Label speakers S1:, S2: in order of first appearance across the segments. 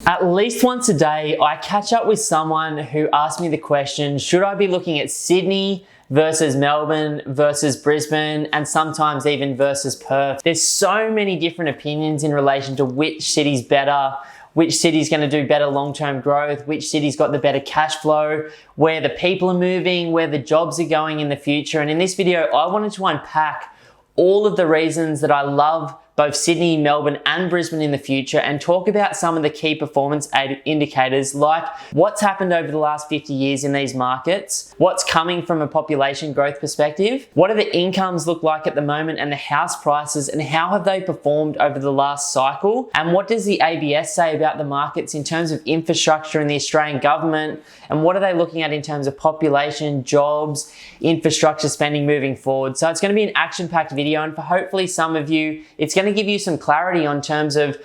S1: At least once a day, I catch up with someone who asks me the question, should I be looking at Sydney versus Melbourne versus Brisbane, and sometimes even versus Perth? There's so many different opinions in relation to which city's better, which city's going to do better long-term growth, which city's got the better cash flow, where the people are moving, where the jobs are going in the future. And in this video, I wanted to unpack all of the reasons that I love both Sydney, Melbourne, and Brisbane in the future, and talk about some of the key performance indicators, like what's happened over the last 50 years in these markets, what's coming from a population growth perspective, what do the incomes look like at the moment and the house prices, and how have they performed over the last cycle, and what does the ABS say about the markets in terms of infrastructure in the Australian government, and what are they looking at in terms of population, jobs, infrastructure spending moving forward. So it's going to be an action-packed video, and for hopefully some of you, it's going to give you some clarity on terms of,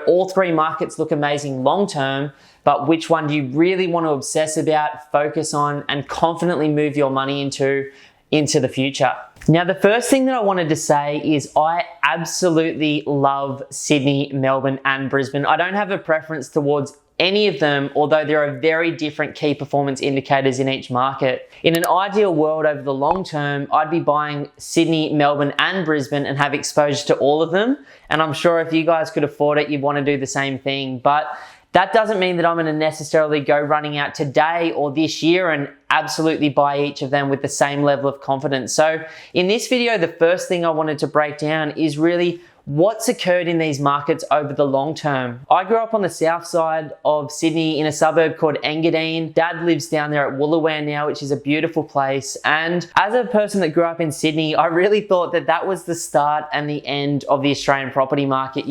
S1: all three markets look amazing long term, but which one do you really want to obsess about, focus on, and confidently move your money into the future. Now, the first thing that I wanted to say is I absolutely love Sydney, Melbourne, and Brisbane. I don't have a preference towards any of them, although there are very different key performance indicators in each market. In an ideal world over the long term, I'd be buying Sydney, Melbourne, and Brisbane and have exposure to all of them. And I'm sure if you guys could afford it, you'd want to do the same thing. But that doesn't mean that I'm going to necessarily go running out today or this year and absolutely buy each of them with the same level of confidence. So in this video, the first thing I wanted to break down is really what's occurred in these markets over the long term. I grew up on the south side of Sydney in a suburb called Engadine. Dad lives down there at Woolooware now, which is a beautiful place. And as a person that grew up in Sydney, I really thought that that was the start and the end of the Australian property market.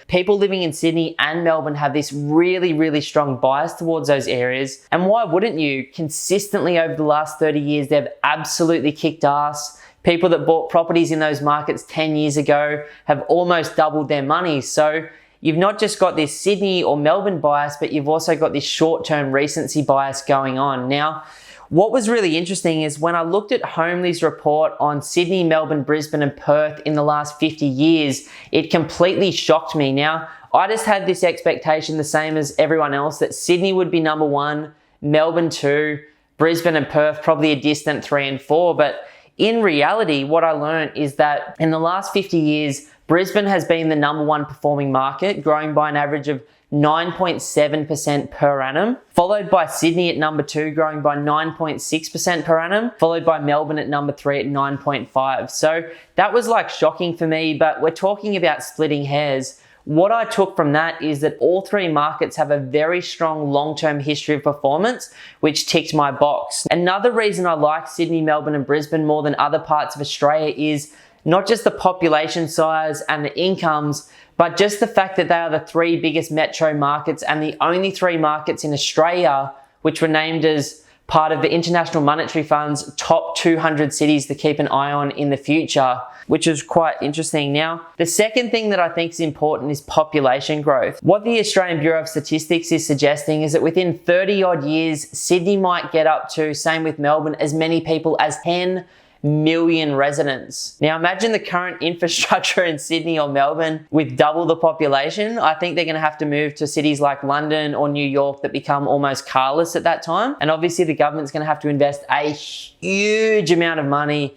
S1: People living in Sydney and Melbourne have this really, really strong bias towards those areas. And why wouldn't you? Consistently over the last 30 years, they've absolutely kicked ass. People that bought properties in those markets 10 years ago have almost doubled their money. So you've not just got this Sydney or Melbourne bias, but you've also got this short-term recency bias going on. Now, what was really interesting is when I looked at Homely's report on Sydney, Melbourne, Brisbane, and Perth in the last 50 years, it completely shocked me. Now, I just had this expectation, the same as everyone else, that Sydney would be number 1, Melbourne 2, Brisbane and Perth probably a distant 3 and 4, but in reality, what I learned is that in the last 50 years, Brisbane has been the number 1 performing market, growing by an average of 9.7% per annum, followed by Sydney at number 2, growing by 9.6% per annum, followed by Melbourne at number 3 at 9.5%. So that was shocking for me, but we're talking about splitting hairs. What I took from that is that all three markets have a very strong long-term history of performance, which ticked my box. Another reason I like Sydney, Melbourne, and Brisbane more than other parts of Australia is not just the population size and the incomes, but just the fact that they are the 3 biggest metro markets and the only 3 markets in Australia which were named as part of the International Monetary Fund's top 200 cities to keep an eye on in the future, which is quite interesting. Now, the second thing that I think is important is population growth. What the Australian Bureau of Statistics is suggesting is that within 30 odd years, Sydney might get up to, same with Melbourne, as many people as 10 million residents. Now imagine the current infrastructure in Sydney or Melbourne with double the population. I think they're going to have to move to cities like London or New York that become almost carless at that time. And obviously the government's going to have to invest a huge amount of money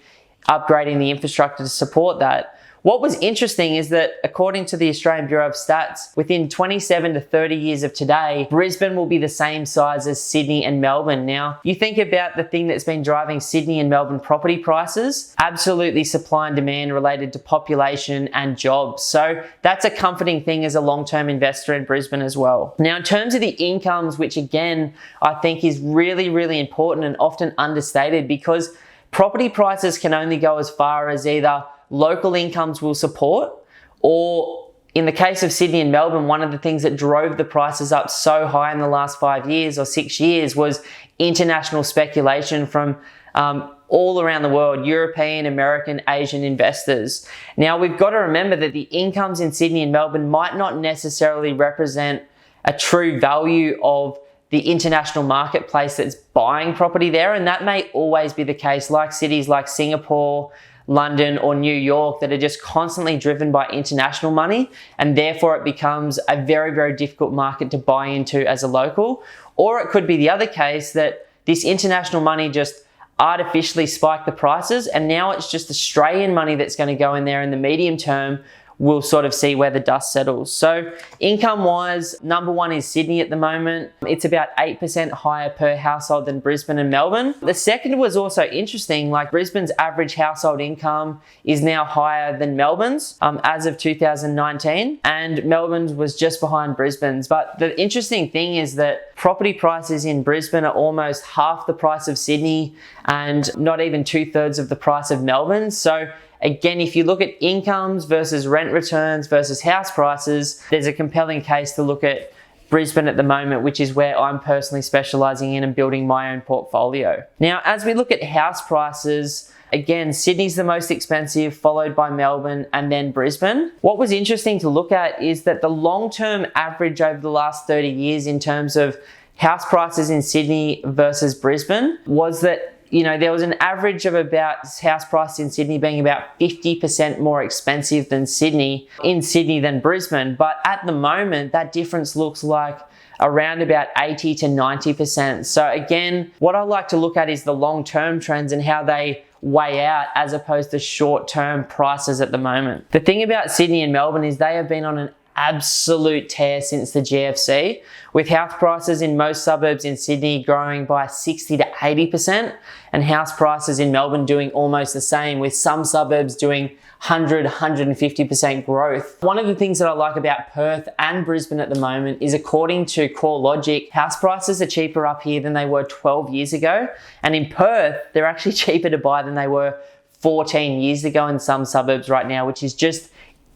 S1: upgrading the infrastructure to support that. What was interesting is that according to the Australian Bureau of Stats, within 27 to 30 years of today, Brisbane will be the same size as Sydney and Melbourne. Now, you think about the thing that's been driving Sydney and Melbourne property prices, absolutely supply and demand related to population and jobs. So that's a comforting thing as a long-term investor in Brisbane as well. Now, in terms of the incomes, which again, I think is really, really important and often understated, because property prices can only go as far as either local incomes will support, or in the case of Sydney and Melbourne, one of the things that drove the prices up so high in the last 5 years or 6 years was international speculation from all around the world, European, American, Asian investors. Now, we've got to remember that the incomes in Sydney and Melbourne might not necessarily represent a true value of the international marketplace that's buying property there, and that may always be the case, like cities like Singapore, London or New York that are just constantly driven by international money, and therefore it becomes a very, very difficult market to buy into as a local. Or it could be the other case that this international money just artificially spiked the prices, and now it's just Australian money that's going to go in there in the medium term. We'll sort of see where the dust settles. So income wise, number one is Sydney at the moment. It's about 8% higher per household than Brisbane and Melbourne. The second was also interesting, like Brisbane's average household income is now higher than Melbourne's as of 2019, and Melbourne's was just behind Brisbane's. But the interesting thing is that property prices in Brisbane are almost half the price of Sydney and not even 2/3 of the price of Melbourne. So again, if you look at incomes versus rent returns versus house prices, there's a compelling case to look at Brisbane at the moment, which is where I'm personally specializing in and building my own portfolio. Now, as we look at house prices, again, Sydney's the most expensive, followed by Melbourne and then Brisbane. What was interesting to look at is that the long-term average over the last 30 years in terms of house prices in Sydney versus Brisbane was that there was an average of about house prices in Sydney being about 50% more expensive than Sydney than Brisbane. But at the moment, that difference looks like around about 80 to 90%. So again, what I like to look at is the long-term trends and how they weigh out as opposed to short-term prices at the moment. The thing about Sydney and Melbourne is they have been on an absolute tear since the GFC, with house prices in most suburbs in Sydney growing by 60 to 80% and house prices in Melbourne doing almost the same, with some suburbs doing 150% growth. One of the things that I like about Perth and Brisbane at the moment is, according to CoreLogic, house prices are cheaper up here than they were 12 years ago. And in Perth, they're actually cheaper to buy than they were 14 years ago in some suburbs right now, which is just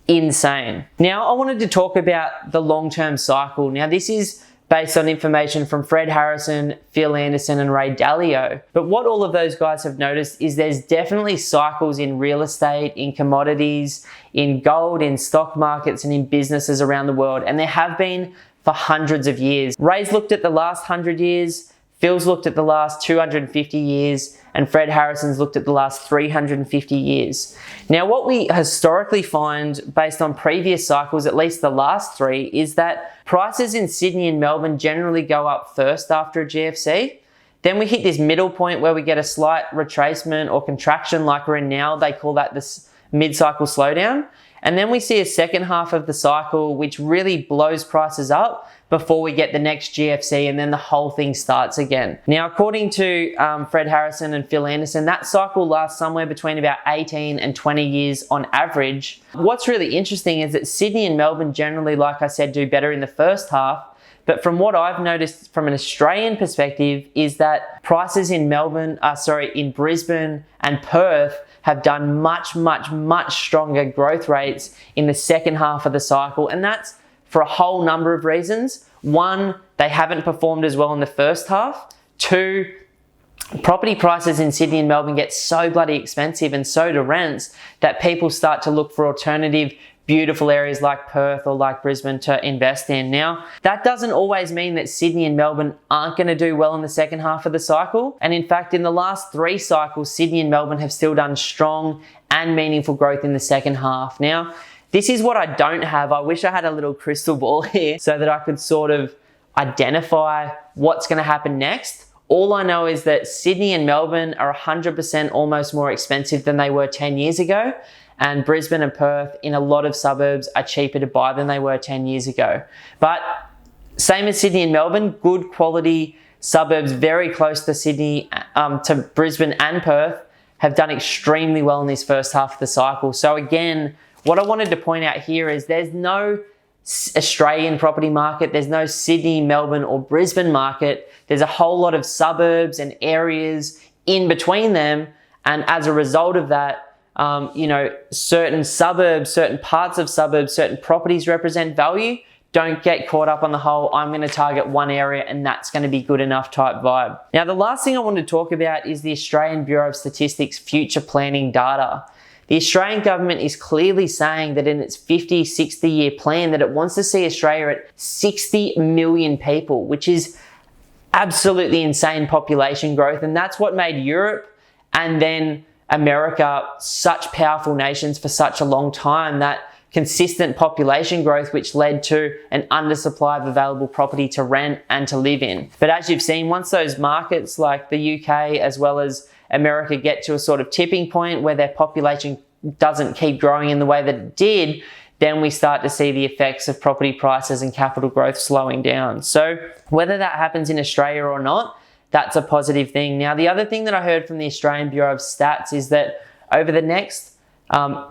S1: insane. Now, I wanted to talk about the long-term cycle. Now, this is based on information from Fred Harrison, Phil Anderson, and Ray Dalio. But what all of those guys have noticed is there's definitely cycles in real estate, in commodities, in gold, in stock markets, and in businesses around the world. And there have been for hundreds of years. Ray's looked at the last 100 years, Phil's looked at the last 250 years, and Fred Harrison's looked at the last 350 years. Now, what we historically find based on previous cycles, at least the last three, is that prices in Sydney and Melbourne generally go up first after a GFC. Then we hit this middle point where we get a slight retracement or contraction like we're in now. They call that this mid-cycle slowdown. And then we see a second half of the cycle which really blows prices up before we get the next GFC, and then the whole thing starts again. Now, according to Fred Harrison and Phil Anderson, that cycle lasts somewhere between about 18 and 20 years on average. What's really interesting is that Sydney and Melbourne generally, like I said, do better in the first half. But from what I've noticed from an Australian perspective is that prices in in Brisbane and Perth have done much, much, much stronger growth rates in the second half of the cycle. And that's for a whole number of reasons. One, they haven't performed as well in the first half. Two, property prices in Sydney and Melbourne get so bloody expensive, and so do rents, that people start to look for alternative beautiful areas like Perth or like Brisbane to invest in. Now, that doesn't always mean that Sydney and Melbourne aren't going to do well in the second half of the cycle. And in fact, in the last three cycles, Sydney and Melbourne have still done strong and meaningful growth in the second half. Now, this is what I don't have. I wish I had a little crystal ball here so that I could sort of identify what's going to happen next. All I know is that Sydney and Melbourne are 100% almost more expensive than they were 10 years ago. And Brisbane and Perth in a lot of suburbs are cheaper to buy than they were 10 years ago. But same as Sydney and Melbourne, good quality suburbs very close to Sydney, to Brisbane and Perth have done extremely well in this first half of the cycle. So again, what I wanted to point out here is there's no Australian property market, there's no Sydney, Melbourne or Brisbane market. There's a whole lot of suburbs and areas in between them. And as a result of that, certain suburbs, certain parts of suburbs, certain properties represent value. Don't get caught up on the whole, I'm going to target one area and that's going to be good enough type vibe. Now, the last thing I want to talk about is the Australian Bureau of Statistics future planning data. The Australian government is clearly saying that in its 50, 60-year plan that it wants to see Australia at 60 million people, which is absolutely insane population growth. And that's what made Europe and then America such powerful nations for such a long time, that consistent population growth, which led to an undersupply of available property to rent and to live in. But as you've seen, once those markets like the UK as well as America get to a sort of tipping point where their population doesn't keep growing in the way that it did, then we start to see the effects of property prices and capital growth slowing down. So whether that happens in Australia or not, that's a positive thing. Now, the other thing that I heard from the Australian Bureau of Stats is that over the next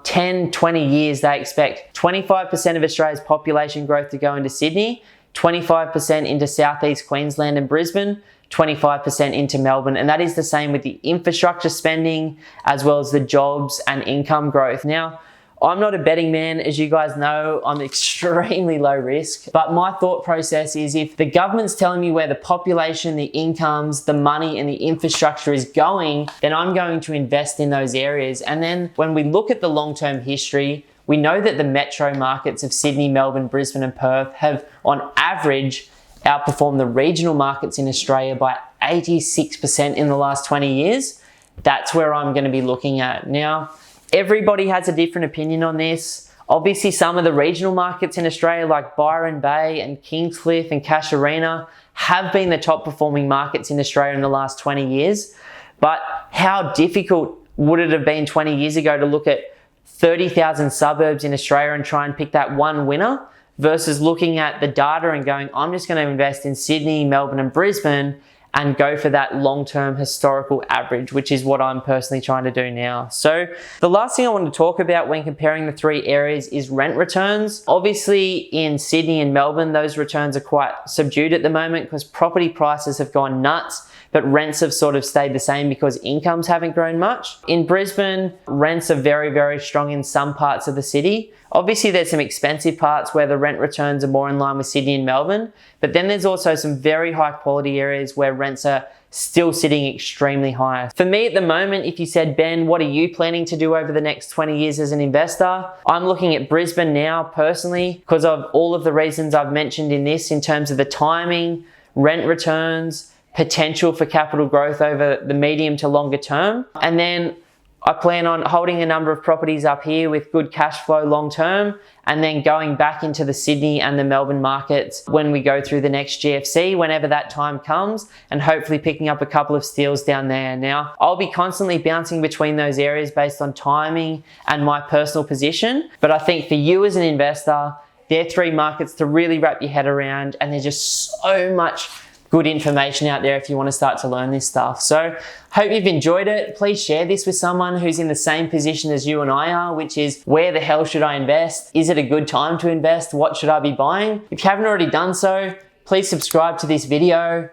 S1: 10, 20 years, they expect 25% of Australia's population growth to go into Sydney, 25% into Southeast Queensland and Brisbane, 25% into Melbourne. And that is the same with the infrastructure spending as well as the jobs and income growth. Now, I'm not a betting man, as you guys know. I'm extremely low risk, but my thought process is if the government's telling me where the population, the incomes, the money and the infrastructure is going, then I'm going to invest in those areas. And then when we look at the long-term history, we know that the metro markets of Sydney, Melbourne, Brisbane and Perth have on average outperformed the regional markets in Australia by 86% in the last 20 years. That's where I'm going to be looking at. Now, everybody has a different opinion on this. Obviously, some of the regional markets in Australia like Byron Bay and Kingscliff and Casuarina have been the top performing markets in Australia in the last 20 years. But how difficult would it have been 20 years ago to look at 30,000 suburbs in Australia and try and pick that one winner versus looking at the data and going, I'm just going to invest in Sydney, Melbourne and Brisbane and go for that long-term historical average, which is what I'm personally trying to do now. So the last thing I want to talk about when comparing the three areas is rent returns. Obviously in Sydney and Melbourne, those returns are quite subdued at the moment because property prices have gone nuts, but rents have sort of stayed the same because incomes haven't grown much. In Brisbane, rents are very, very strong in some parts of the city. Obviously, there's some expensive parts where the rent returns are more in line with Sydney and Melbourne, but then there's also some very high quality areas where rents are still sitting extremely high. For me at the moment, if you said, Ben, what are you planning to do over the next 20 years as an investor? I'm looking at Brisbane now personally because of all of the reasons I've mentioned in this in terms of the timing, rent returns, potential for capital growth over the medium to longer term. And then I plan on holding a number of properties up here with good cash flow long term and then going back into the Sydney and the Melbourne markets when we go through the next GFC, whenever that time comes, and hopefully picking up a couple of steals down there. Now, I'll be constantly bouncing between those areas based on timing and my personal position. But I think for you as an investor, they're three markets to really wrap your head around, and there's just so much good information out there if you want to start to learn this stuff. So hope you've enjoyed it. Please share this with someone who's in the same position as you and I are, which is where the hell should I invest? Is it a good time to invest? What should I be buying? If you haven't already done so, please subscribe to this video.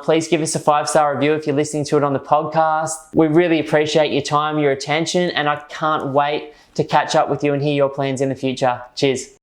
S1: Please give us a 5-star review if you're listening to it on the podcast. We really appreciate your time, your attention, and I can't wait to catch up with you and hear your plans in the future. Cheers.